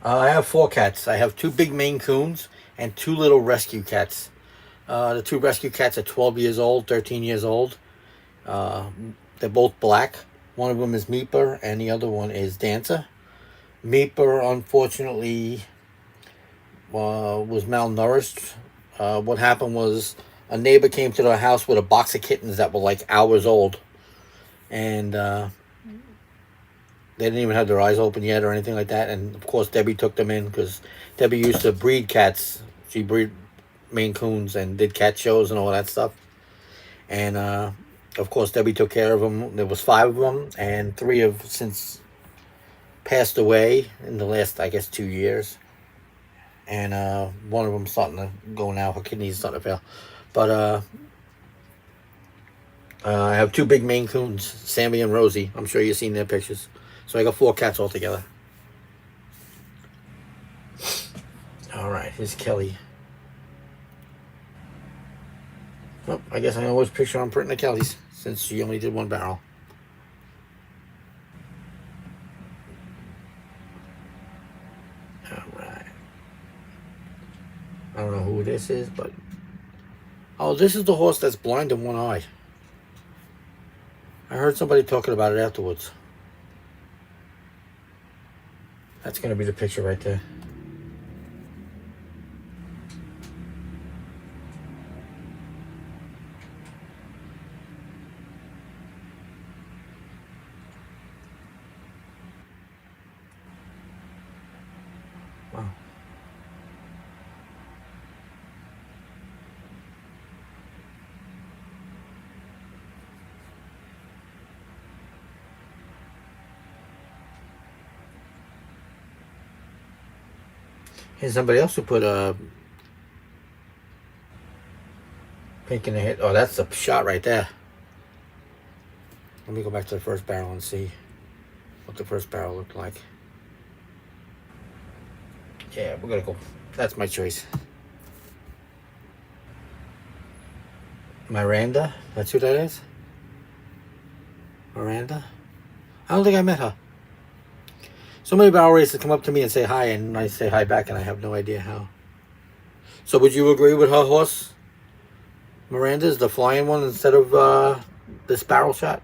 I have 4 cats. I have 2 big Maine Coons and 2 little rescue cats. The 2 rescue cats are 12 years old, 13 years old. They're both black. One of them is Meeper and the other one is Dancer. Meeper, unfortunately, was malnourished. What happened was a neighbor came to their house with a box of kittens that were like hours old. And they didn't even have their eyes open yet or anything like that. And of course, Debbie took them in because Debbie used to breed cats. She breed Maine Coons and did cat shows and all that stuff. And of course, Debbie took care of them. There was 5 of them, and 3 have since passed away in the last, I guess, 2 years. And one of them's starting to go now. Her kidneys starting to fail. But I have 2 big Maine Coons, Sammy and Rosie. I'm sure you've seen their pictures. So I got 4 cats altogether. All right, here's Kelly. Well, I guess I know which picture I'm printing of Kelly's, since she only did 1 barrel. All right. I don't know who this is, but... Oh, this is the horse that's blind in 1 eye. I heard somebody talking about it afterwards. That's going to be the picture right there. Wow. Here's somebody else who put a pink in the head. Oh, that's the shot right there. Let me go back to the first barrel and see what the first barrel looked like. Yeah, we're gonna go. That's my choice. Miranda? That's who that is? Miranda? I don't think I met her. So many barrel racers come up to me and say hi, and I say hi back, and I have no idea how. So would you agree with her horse? Miranda's the flying one instead of this barrel shot?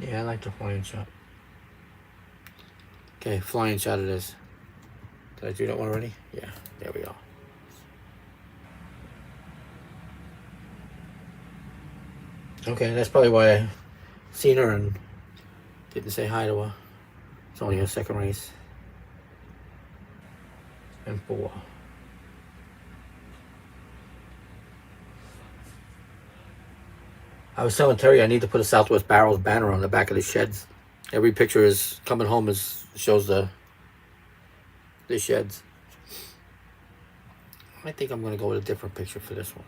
Yeah, I like the flying shot. Okay, flying shot it is. Did I do that one already? Yeah, there we go. Okay, that's probably why I seen her and didn't say hi to her. It's only her second race. And 4. I was telling Terry I need to put a Southwest Barrels banner on the back of the sheds. Every picture is coming home shows the sheds. I think I'm going to go with a different picture for this one.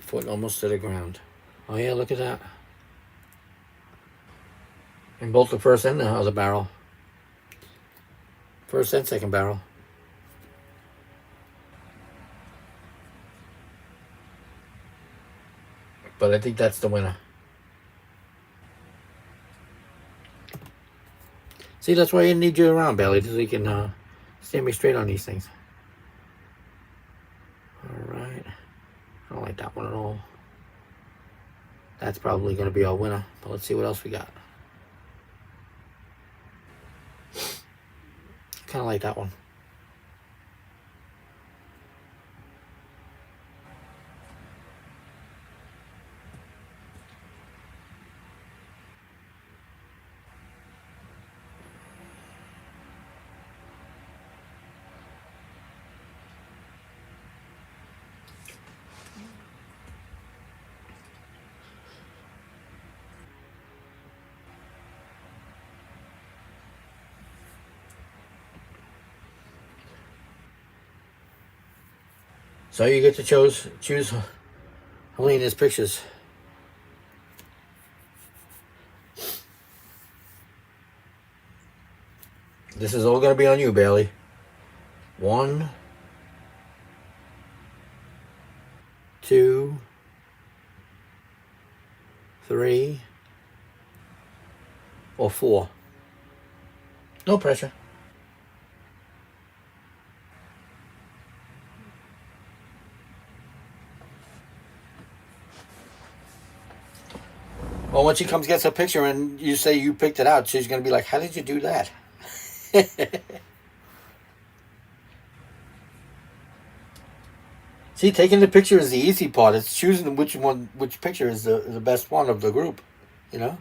Foot almost to the ground. Oh yeah, look at that. And both the first and the other barrel. First and second barrel. But I think that's the winner. See, that's why I need you around, Bailey, so you can stand me straight on these things. Alright. I don't like that one at all. That's probably going to be our winner. But let's see what else we got. Kind of like that one. So you get to choose Helena's pictures. This is all going to be on you, Bailey. 1, 2, 3, or 4. No pressure. Well, when she comes gets a picture and you say you picked it out, she's going to be like, how did you do that? See, taking the picture is the easy part. It's choosing which picture is the best one of the group, you know?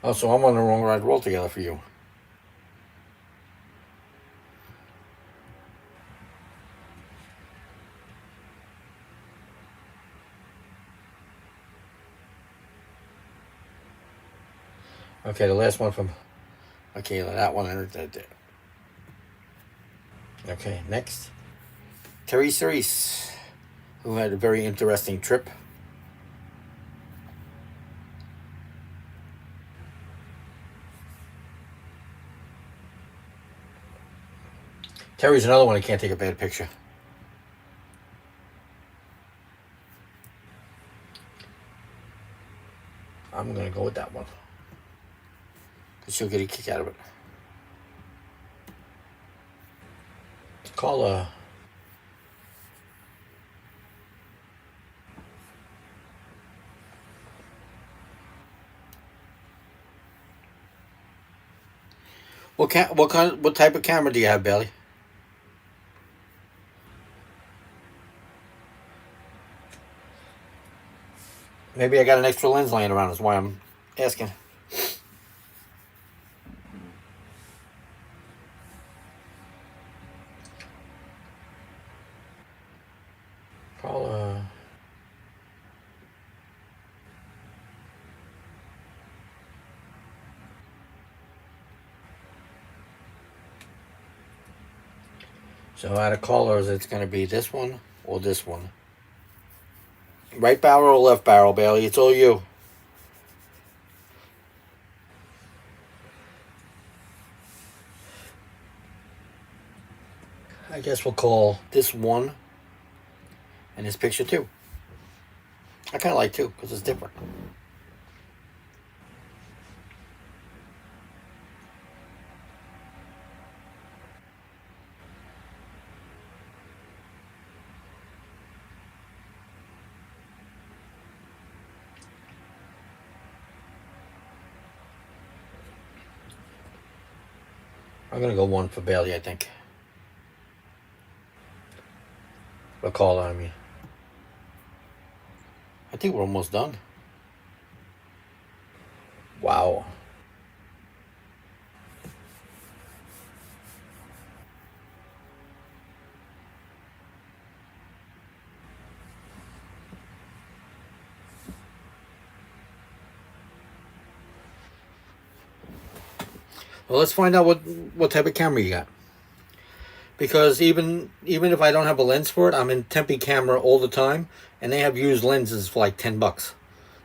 Oh, so I'm on the wrong ride altogether for you. Okay, the last one from... Okay, that one. Okay, next. Teresa Reese, who had a very interesting trip. Terry's another one that can't take a bad picture. I'm going to go with that one. Because she'll get a kick out of it. Call her. What type of camera do you have, Bailey? Maybe I got an extra lens laying around. Is why I'm asking. Call. So out of colors, it's going to be this one or this one. Right barrel or left barrel, Bailey? It's all you. I guess we'll call this 1 and this picture 2. I kind of like 2 because it's different. I'm going to go 1 for Bailey, I think. We'll call on me. I think we're almost done. Wow. Well, let's find out what type of camera you got. Because even if I don't have a lens for it, I'm in Tempe Camera all the time, and they have used lenses for like $10.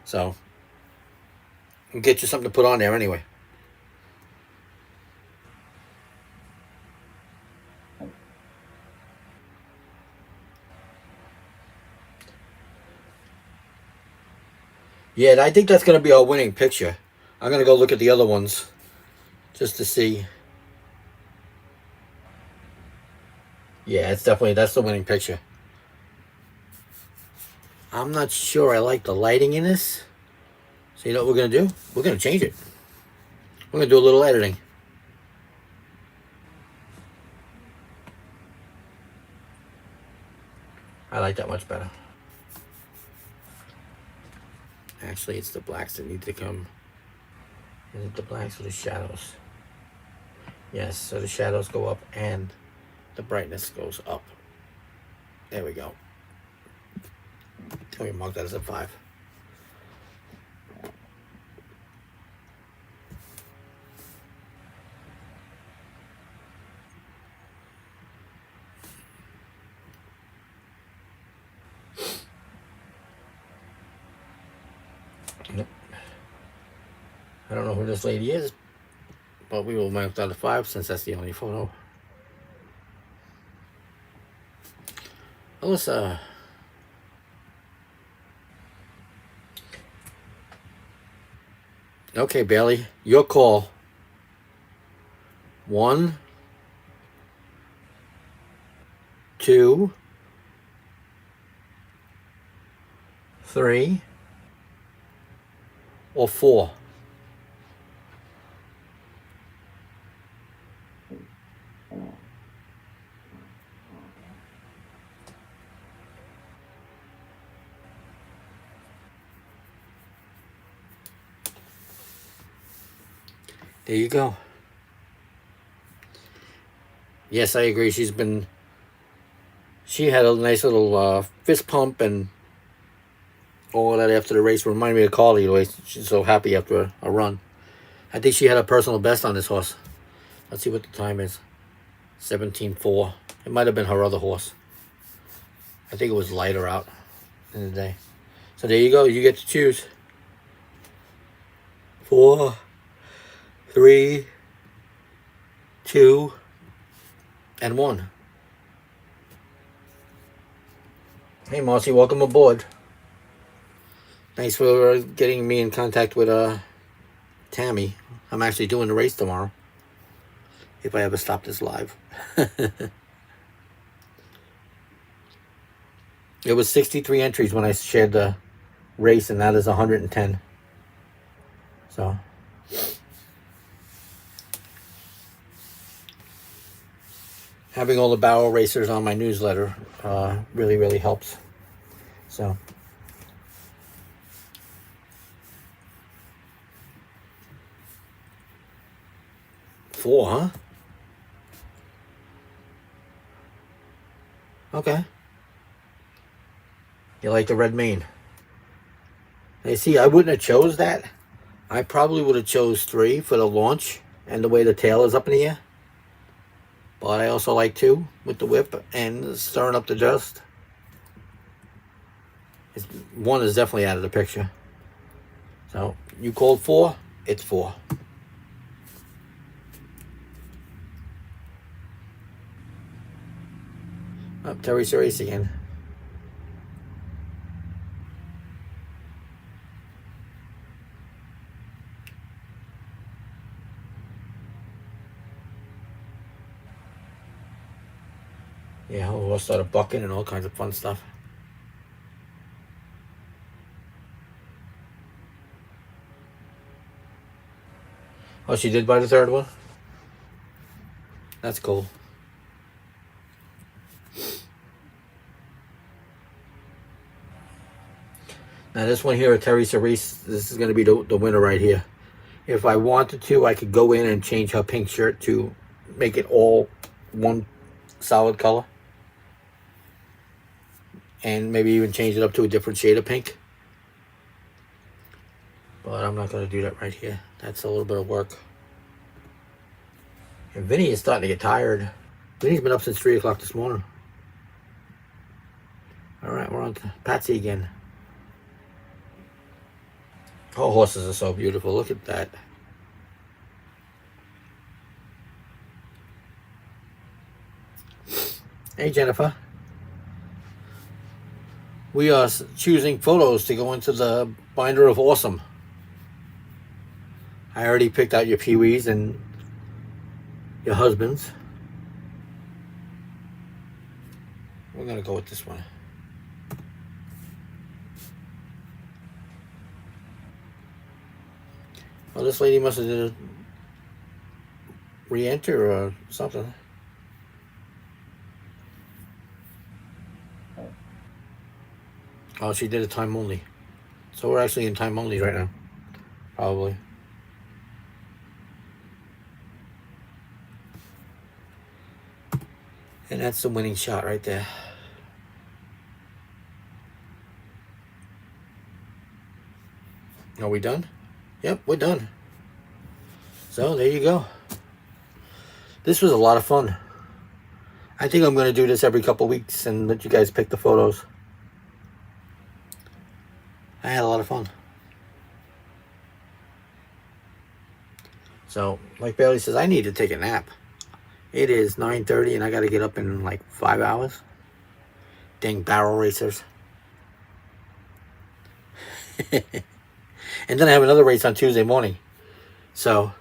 So, I'll get you something to put on there anyway. Yeah, I think that's going to be our winning picture. I'm going to go look at the other ones just to see. Yeah, it's definitely, that's the winning picture. I'm not sure I like the lighting in this. So you know what we're going to do? We're going to change it. We're going to do a little editing. I like that much better. Actually, it's the blacks that need to come. Is it the blacks or the shadows? Yes, so the shadows go up and the brightness goes up. There we go. Let me mark that as a 5. Nope. I don't know who this lady is, but we will mark that a 5 since that's the only photo. Alyssa. Okay, Bailey, your call. 1, 2, 3, or 4. There you go. Yes, I agree. She had a nice little fist pump and all of that after the race. Reminded me of Carly the way she's so happy after a run. I think she had a personal best on this horse. Let's see what the time is. 17:04. It might have been her other horse. I think it was lighter out in the day. So there you go. You get to choose. 4, 3, 2, and 1. Hey, Marcy, welcome aboard. Thanks for getting me in contact with Tammy. I'm actually doing the race tomorrow. If I ever stop this live. It was 63 entries when I shared the race, and that is 110. So having all the barrel racers on my newsletter really, really helps. So 4, huh? Okay. You like the red mane? You see, I wouldn't have chose that. I probably would have chose 3 for the launch and the way the tail is up in the air. But I also like 2 with the whip and stirring up the dust. 1 is definitely out of the picture. So you called 4, it's 4. Oh, Teresa Race again. Yeah, we'll start a bucking and all kinds of fun stuff. Oh, she did buy the 3rd one? That's cool. Now this one here, Teresa Reese, this is going to be the winner right here. If I wanted to, I could go in and change her pink shirt to make it all one solid color. And maybe even change it up to a different shade of pink. But I'm not going to do that right here. That's a little bit of work. And Vinny is starting to get tired. Vinny's been up since 3 o'clock this morning. All right, we're on to Patsy again. Oh, horses are so beautiful. Look at that. Hey, Jennifer. we are choosing photos to go into the binder of awesome. I already picked out your Pee-wees and your husbands. We're gonna go with this one. Well, this lady must have did a re-enter or something. Oh, she did a time only. So we're actually in time only right now. Probably. And that's the winning shot right there. Are we done? Yep, we're done. So there you go. This was a lot of fun. I think I'm going to do this every couple weeks and let you guys pick the photos. I had a lot of fun. So, like Bailey says, I need to take a nap. It is 9:30 and I got to get up in like 5 hours. Dang barrel racers. And then I have another race on Tuesday morning. So,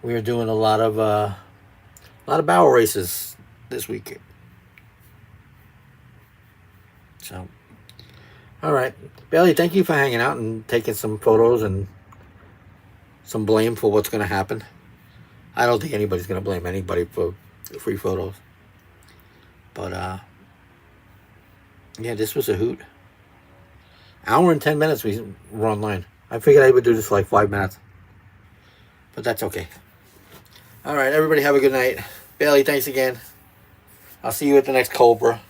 we are doing a lot of barrel races this week. So, all right. Bailey, thank you for hanging out and taking some photos and some blame for what's going to happen. I don't think anybody's going to blame anybody for free photos. But, yeah, this was a hoot. Hour and 10 minutes we were online. I figured I would do this for like 5 minutes. But that's okay. All right, everybody have a good night. Bailey, thanks again. I'll see you at the next Cobra.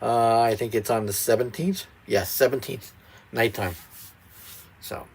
I think it's on the 17th. Yes, 17th. Nighttime. So...